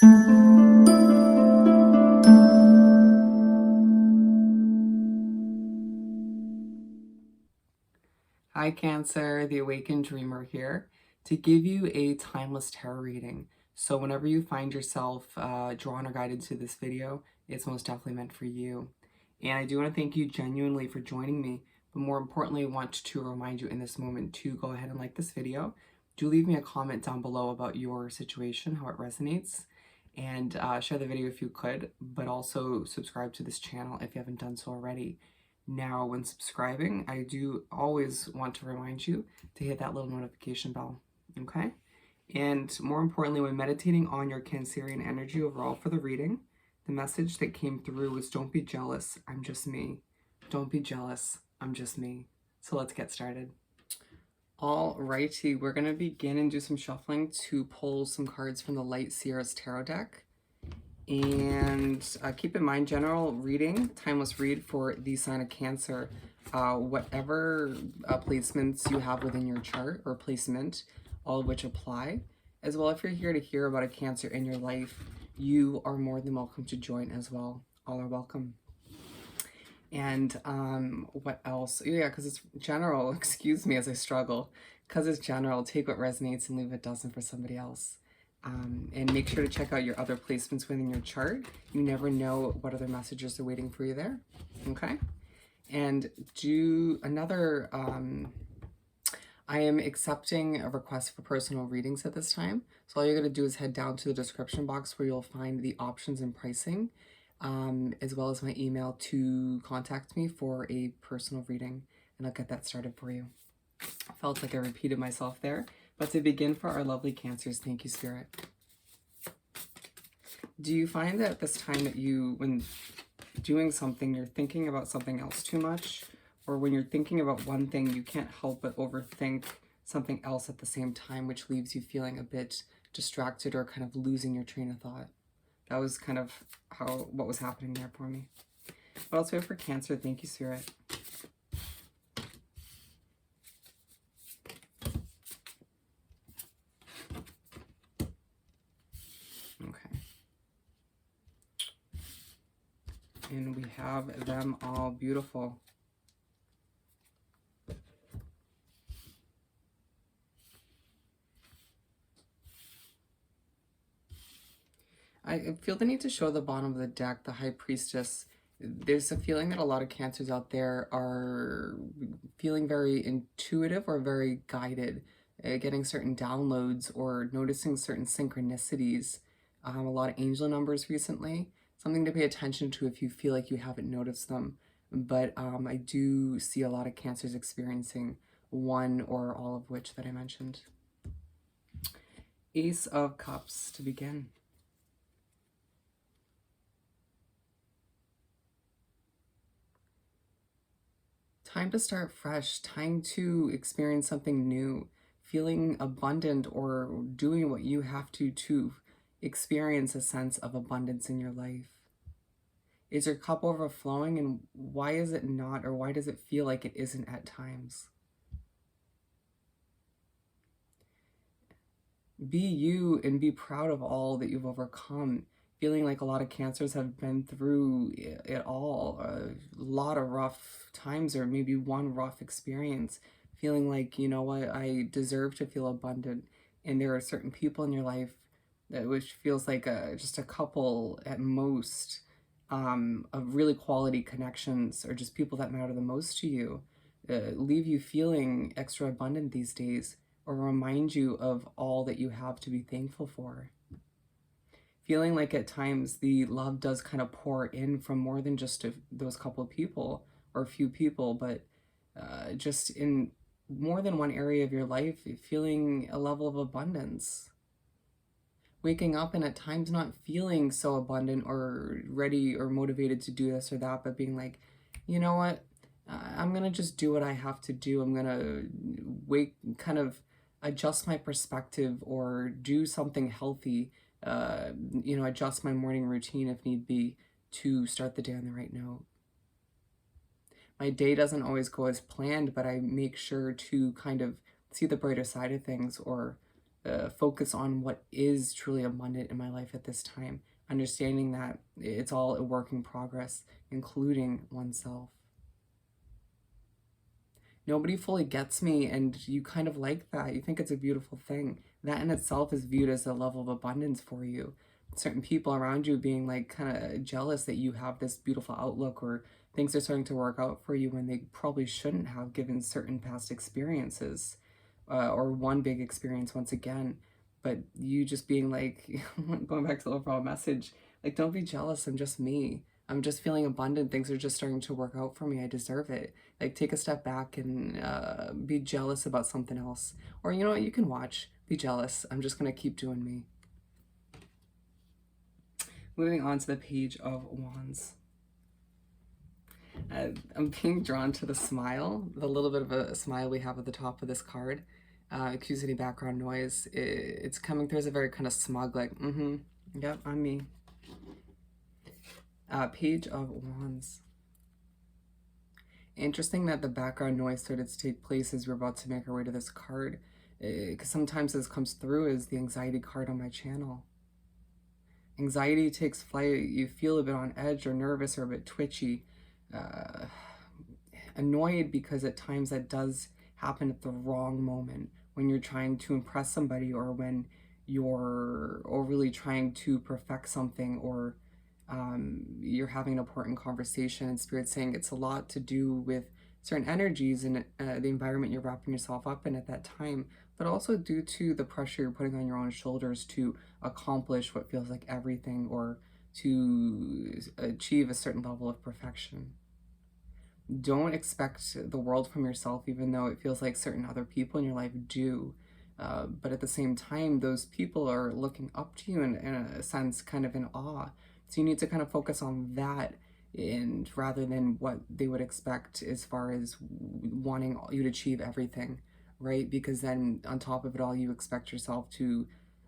Hi Cancer, the Awakened Dreamer here to give you a timeless tarot reading. So whenever you find yourself drawn or guided to this video, it's most definitely meant for you. And I do want to thank you genuinely for joining me, but more importantly, I want to remind you in this moment to go ahead and like this video. Do leave me a comment down below about your situation, how it resonates, and share the video if you could, but also subscribe to this channel if you haven't done so already. Now, when subscribing, I do always want to remind you to hit that little notification bell, okay? And more importantly, when meditating on your Cancerian energy overall for the reading, the message that came through was don't be jealous, I'm just me. Don't be jealous, I'm just me. So let's get started. Alrighty, we're going to begin and do some shuffling to pull some cards from the Light Seers Tarot deck. And keep in mind, general reading, timeless read for the sign of Cancer. Whatever placements you have within your chart or placement, all of which apply. As well, if you're here to hear about a Cancer in your life, you are more than welcome to join as well. All are welcome. And what else? Yeah, because it's general. Excuse me as I struggle. Because it's general, take what resonates and leave what doesn't for somebody else. And make sure to check out your other placements within your chart. You never know what other messages are waiting for you there. Okay? And do another, I am accepting a request for personal readings at this time. So all you're going to do is head down to the description box where you'll find the options and pricing, as well as my email to contact me for a personal reading. And I'll get that started for you. I felt like I repeated myself there. But to begin for our lovely Cancers, thank you, Spirit. Do you find that this time that when doing something, you're thinking about something else too much? Or when you're thinking about one thing, you can't help but overthink something else at the same time, which leaves you feeling a bit distracted or kind of losing your train of thought? That was kind of what was happening there for me. But also for Cancer, thank you, Spirit. And we have them all beautiful. I feel the need to show the bottom of the deck, the High Priestess. There's a feeling that a lot of Cancers out there are feeling very intuitive or very guided, getting certain downloads or noticing certain synchronicities. A lot of angel numbers recently. Something to pay attention to if you feel like you haven't noticed them. But I do see a lot of Cancers experiencing one or all of which that I mentioned. Ace of Cups to begin. Time to start fresh, time to experience something new, feeling abundant or doing what you have to experience a sense of abundance in your life. Is your cup overflowing, and why is it not, or why does it feel like it isn't at times? Be you and be proud of all that you've overcome. Feeling like a lot of Cancers have been through it all, a lot of rough times or maybe one rough experience, feeling like, you know what, I deserve to feel abundant. And there are certain people in your life that which feels like just a couple at most of really quality connections or just people that matter the most to you, leave you feeling extra abundant these days or remind you of all that you have to be thankful for. Feeling like at times the love does kind of pour in from more than just those couple of people or a few people, but just in more than one area of your life, feeling a level of abundance. Waking up and at times not feeling so abundant or ready or motivated to do this or that, but being like, you know what, I'm going to just do what I have to do. I'm going to kind of adjust my perspective or do something healthy, you know, adjust my morning routine if need be to start the day on the right note. My day doesn't always go as planned, but I make sure to kind of see the brighter side of things or focus on what is truly abundant in my life at this time, understanding that it's all a work in progress, including oneself. Nobody fully gets me, and you kind of like that. You think it's a beautiful thing. That in itself is viewed as a level of abundance for you. Certain people around you being like kind of jealous that you have this beautiful outlook, or things are starting to work out for you when they probably shouldn't have, given certain past experiences, or one big experience once again. But you just being like, going back to the overall message, like, don't be jealous. I'm just me. I'm just feeling abundant. Things are just starting to work out for me. I deserve it. Like, take a step back and be jealous about something else. Or, you know what, you can watch, be jealous. I'm just going to keep doing me. Moving on to the Page of Wands. I'm being drawn to the smile, the little bit of a smile we have at the top of this card. Excuse any background noise. It's coming through as a very kind of smug, like, yep, I'm me. Page of Wands. Interesting that the background noise started to take place as we're about to make our way to this card, because sometimes this comes through as the anxiety card on my channel. Anxiety takes flight. You feel a bit on edge or nervous or a bit twitchy, annoyed, because at times that does happen at the wrong moment, when you're trying to impress somebody, or when you're overly trying to perfect something, or you're having an important conversation, and Spirit's saying it's a lot to do with certain energies and the environment you're wrapping yourself up in at that time, but also due to the pressure you're putting on your own shoulders to accomplish what feels like everything, or to achieve a certain level of perfection. Don't expect the world from yourself, even though it feels like certain other people in your life do. But at the same time, those people are looking up to you in a sense, kind of in awe. So you need to kind of focus on that, and rather than what they would expect as far as wanting you to achieve everything, right? Because then on top of it all, you expect yourself to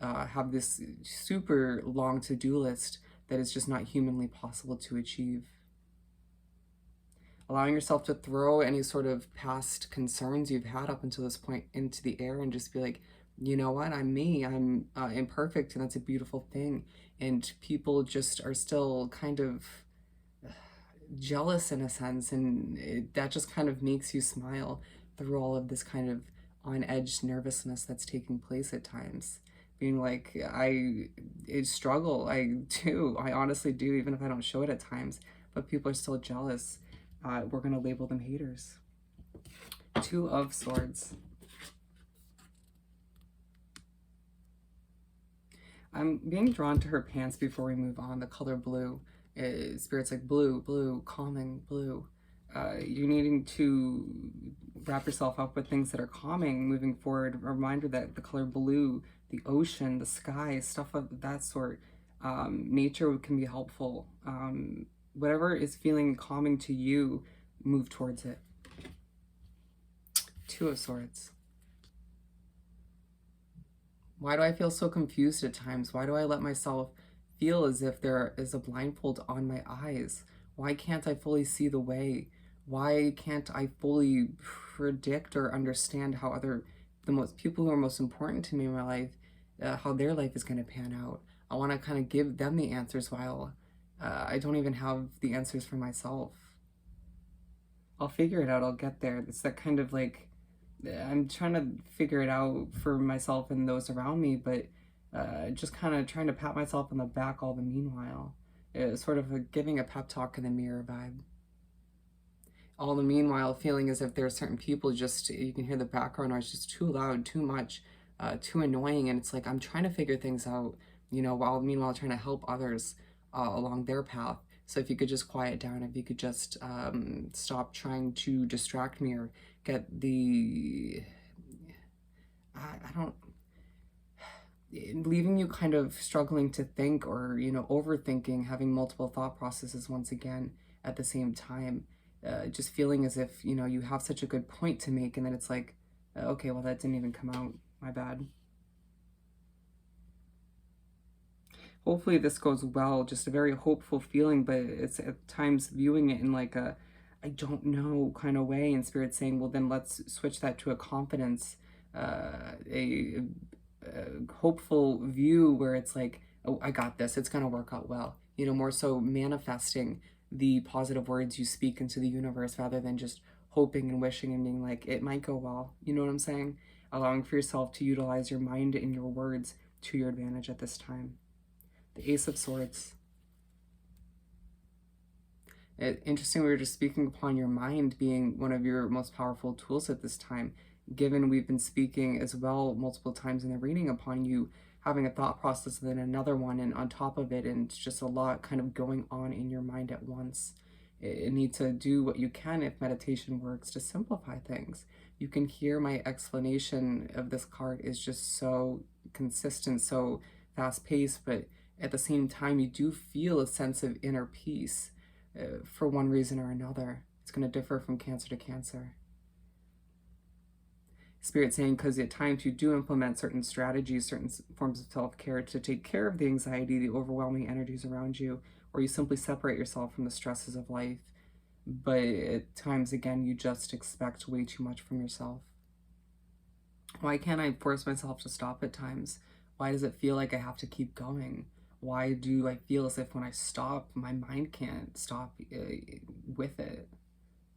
have this super long to-do list that is just not humanly possible to achieve. Allowing yourself to throw any sort of past concerns you've had up until this point into the air, and just be like, you know what, I'm me, I'm imperfect, and that's a beautiful thing. And people just are still kind of jealous in a sense, and that just kind of makes you smile through all of this kind of on-edge nervousness that's taking place at times. Being like, I struggle, I do, I honestly do, even if I don't show it at times, but people are still jealous. We're going to label them haters. Two of Swords. I'm being drawn to her pants before we move on. The color blue. Spirit's like, blue, blue, calming, blue. You're needing to wrap yourself up with things that are calming moving forward. A reminder that the color blue, the ocean, the sky, stuff of that sort, nature can be helpful. Whatever is feeling calming to you, move towards it. Two of Swords. Why do I feel so confused at times? Why do I let myself feel as if there is a blindfold on my eyes? Why can't I fully see the way? Why can't I fully predict or understand how the people who are most important to me in my life, how their life is going to pan out? I want to kind of give them the answers, while I don't even have the answers for myself. I'll figure it out. I'll get there. It's that kind of like, I'm trying to figure it out for myself and those around me, but just kind of trying to pat myself on the back all the meanwhile. It's sort of giving a pep talk in the mirror vibe. All the meanwhile, feeling as if there are certain people, just, you can hear the background noise just too loud, too much, too annoying, and it's like, I'm trying to figure things out, you know, while meanwhile trying to help others along their path. So if you could just quiet down, if you could just stop trying to distract me, or get the, I don't, leaving you kind of struggling to think, or, you know, overthinking, having multiple thought processes once again at the same time. Just feeling as if, you know, you have such a good point to make, and then it's like, okay, well, that didn't even come out, my bad. Hopefully this goes well. Just a very hopeful feeling, but it's at times viewing it in like a, I don't know kind of way, and Spirit saying, well, then let's switch that to a confidence, a hopeful view where it's like, oh, I got this, it's going to work out well. You know, more so manifesting the positive words you speak into the universe rather than just hoping and wishing and being like, it might go well. You know what I'm saying? Allowing for yourself to utilize your mind and your words to your advantage at this time. The Ace of Swords. Interesting, we were just speaking upon your mind being one of your most powerful tools at this time, given we've been speaking as well multiple times in the reading upon you having a thought process and then another one and on top of it, and just a lot kind of going on in your mind at once. You need to do what you can if meditation works to simplify things. You can hear my explanation of this card is just so consistent, so fast paced, but at the same time, you do feel a sense of inner peace for one reason or another. It's going to differ from Cancer to Cancer. Spirit saying, because at times you do implement certain strategies, certain forms of self-care to take care of the anxiety, the overwhelming energies around you, or you simply separate yourself from the stresses of life. But at times, again, you just expect way too much from yourself. Why can't I force myself to stop at times? Why does it feel like I have to keep going? Why do I feel as if when I stop, my mind can't stop with it?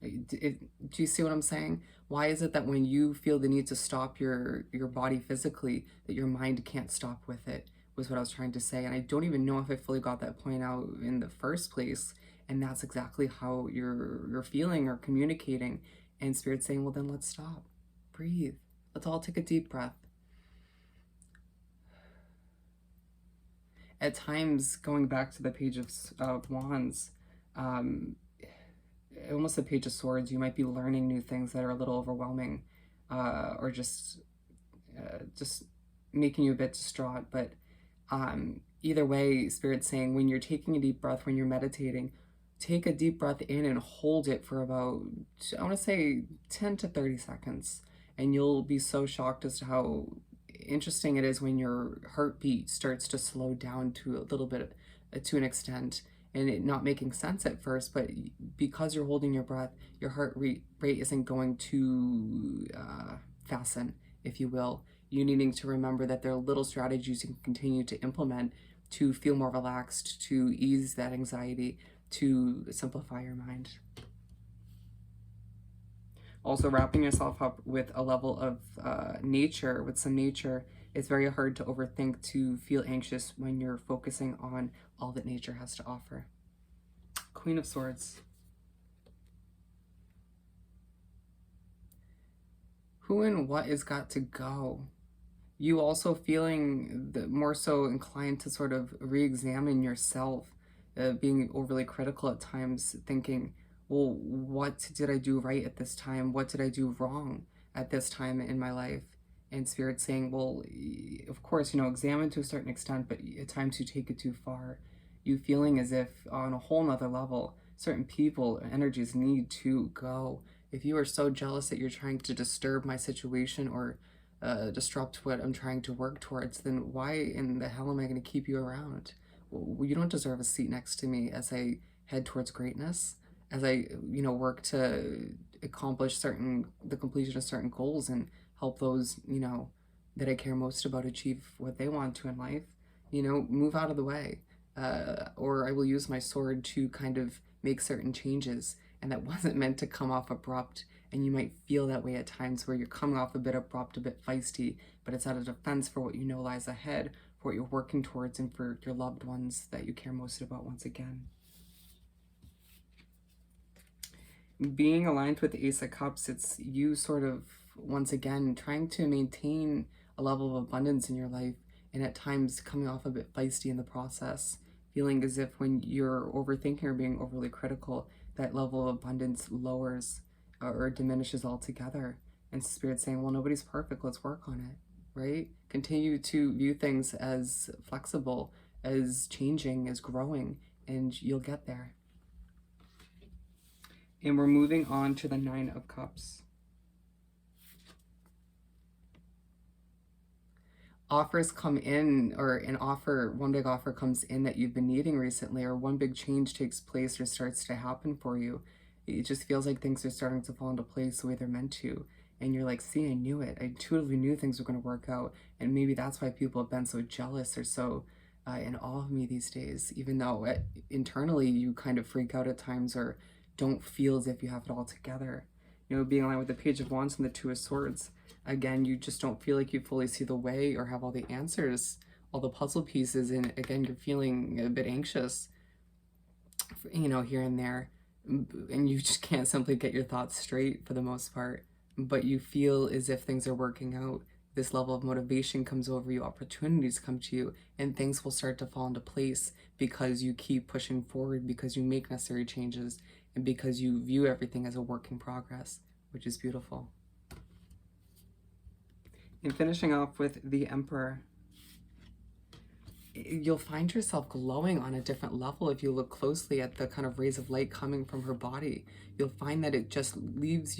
Do you see what I'm saying? Why is it that when you feel the need to stop your body physically, that your mind can't stop with it, was what I was trying to say. And I don't even know if I fully got that point out in the first place. And that's exactly how you're feeling or communicating. And Spirit's saying, well, then let's stop. Breathe. Let's all take a deep breath. At times, going back to the Page of Wands, almost a Page of Swords, you might be learning new things that are a little overwhelming, or just making you a bit distraught. But either way, Spirit's saying when you're taking a deep breath, when you're meditating, take a deep breath in and hold it for about, I want to say 10 to 30 seconds. And you'll be so shocked as to how interesting it is when your heartbeat starts to slow down to a little bit, to an extent, and it not making sense at first, but because you're holding your breath, your heart rate isn't going to fasten, if you will. You needing to remember that there are little strategies you can continue to implement to feel more relaxed, to ease that anxiety, to simplify your mind. Also, wrapping yourself up with a level of nature, with some nature, it's very hard to overthink, to feel anxious when you're focusing on all that nature has to offer. Queen of Swords. Who and what has got to go? You also feeling more so inclined to sort of re-examine yourself, being overly critical at times, thinking, well, what did I do right at this time? What did I do wrong at this time in my life? And Spirit saying, well, of course, examine to a certain extent, but at times you take it too far. You feeling as if on a whole nother level, certain people, energies need to go. If you are so jealous that you're trying to disturb my situation or disrupt what I'm trying to work towards, then why in the hell am I going to keep you around? Well, you don't deserve a seat next to me as I head towards greatness, as I, work to accomplish the completion of certain goals and help those, that I care most about achieve what they want to in life. Move out of the way. Or I will use my sword to kind of make certain changes. And that wasn't meant to come off abrupt. And you might feel that way at times where you're coming off a bit abrupt, a bit feisty, but it's out of defense for what you know lies ahead, for what you're working towards, and for your loved ones that you care most about once again. Being aligned with the Ace of Cups, it's you sort of, once again, trying to maintain a level of abundance in your life, and at times coming off a bit feisty in the process, feeling as if when you're overthinking or being overly critical, that level of abundance lowers or diminishes altogether. And Spirit saying, well, nobody's perfect, let's work on it, right? Continue to view things as flexible, as changing, as growing, and you'll get there. And we're moving on to the Nine of Cups. Offers come in, or one big offer comes in that you've been needing recently, or one big change takes place or starts to happen for you. It just feels like things are starting to fall into place the way they're meant to. and you're like, see, I knew it. I intuitively knew things were going to work out. And maybe that's why people have been so jealous or so in awe of me these days, even though internally you kind of freak out at times or don't feel as if you have it all together. You know, being aligned with the Page of Wands and the Two of Swords, again, you just don't feel like you fully see the way or have all the answers, all the puzzle pieces. And again, you're feeling a bit anxious, you know, here and there. And you just can't simply get your thoughts straight for the most part. But you feel as if things are working out. This level of motivation comes over you, opportunities come to you, and things will start to fall into place because you keep pushing forward, because you make necessary changes, and because you view everything as a work in progress, which is beautiful. And finishing off with the Emperor, you'll find yourself glowing on a different level if you look closely at the kind of rays of light coming from her body. You'll find that it just leaves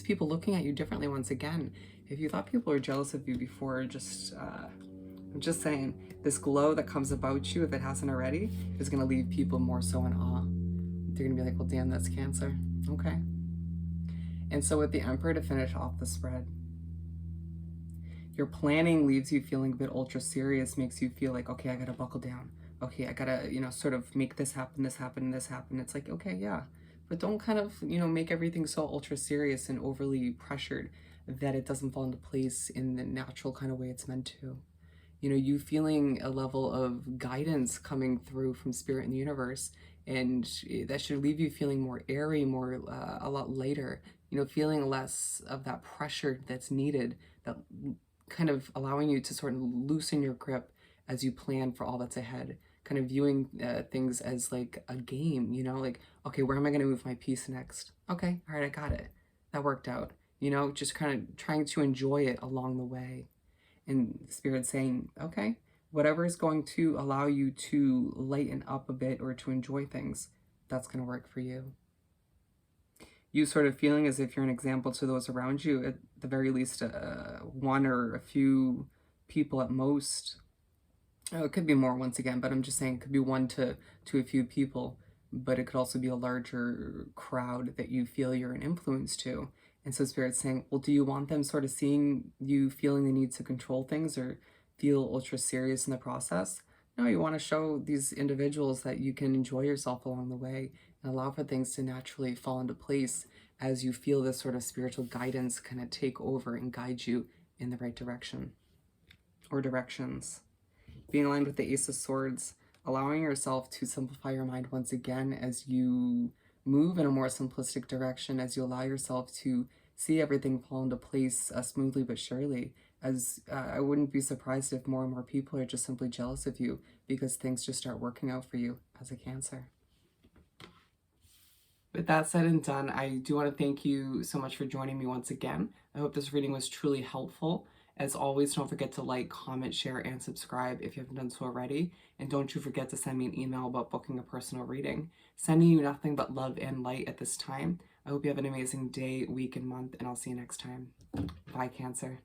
people looking at you differently once again. If you thought people were jealous of you before, I'm just saying, this glow that comes about you, if it hasn't already, is going to leave people more so in awe. They're going to be like, well, damn, that's Cancer. Okay. And so with the Emperor, to finish off the spread, your planning leaves you feeling a bit ultra serious, makes you feel like, okay, I gotta buckle down. Okay, I gotta, sort of make this happen, this happen, this happen. It's like, okay, yeah. But don't kind of, make everything so ultra serious and overly pressured that it doesn't fall into place in the natural kind of way it's meant to. You feeling a level of guidance coming through from spirit and the universe, and that should leave you feeling more airy, more a lot lighter, feeling less of that pressure that's needed, that kind of allowing you to sort of loosen your grip as you plan for all that's ahead, kind of viewing things as like a game, like, okay, where am I going to move my piece next? Okay, all right, I got it. That worked out, just kind of trying to enjoy it along the way. And Spirit saying, okay, whatever is going to allow you to lighten up a bit or to enjoy things, that's going to work for you. You sort of feeling as if you're an example to those around you, at the very least, one or a few people at most. Oh, it could be more once again, but I'm just saying it could be one to a few people, but it could also be a larger crowd that you feel you're an influence to. And so Spirit's saying, well, do you want them sort of seeing you feeling the need to control things or feel ultra serious in the process? No, you want to show these individuals that you can enjoy yourself along the way and allow for things to naturally fall into place as you feel this sort of spiritual guidance kind of take over and guide you in the right direction or directions. Being aligned with the Ace of Swords, allowing yourself to simplify your mind once again as you move in a more simplistic direction, as you allow yourself to see everything fall into place smoothly but surely, as I wouldn't be surprised if more and more people are just simply jealous of you because things just start working out for you as a Cancer. With that said and done, I do want to thank you so much for joining me once again. I hope this reading was truly helpful. As always, don't forget to like, comment, share, and subscribe if you haven't done so already. And don't you forget to send me an email about booking a personal reading. Sending you nothing but love and light at this time. I hope you have an amazing day, week, and month, and I'll see you next time. Bye, Cancer.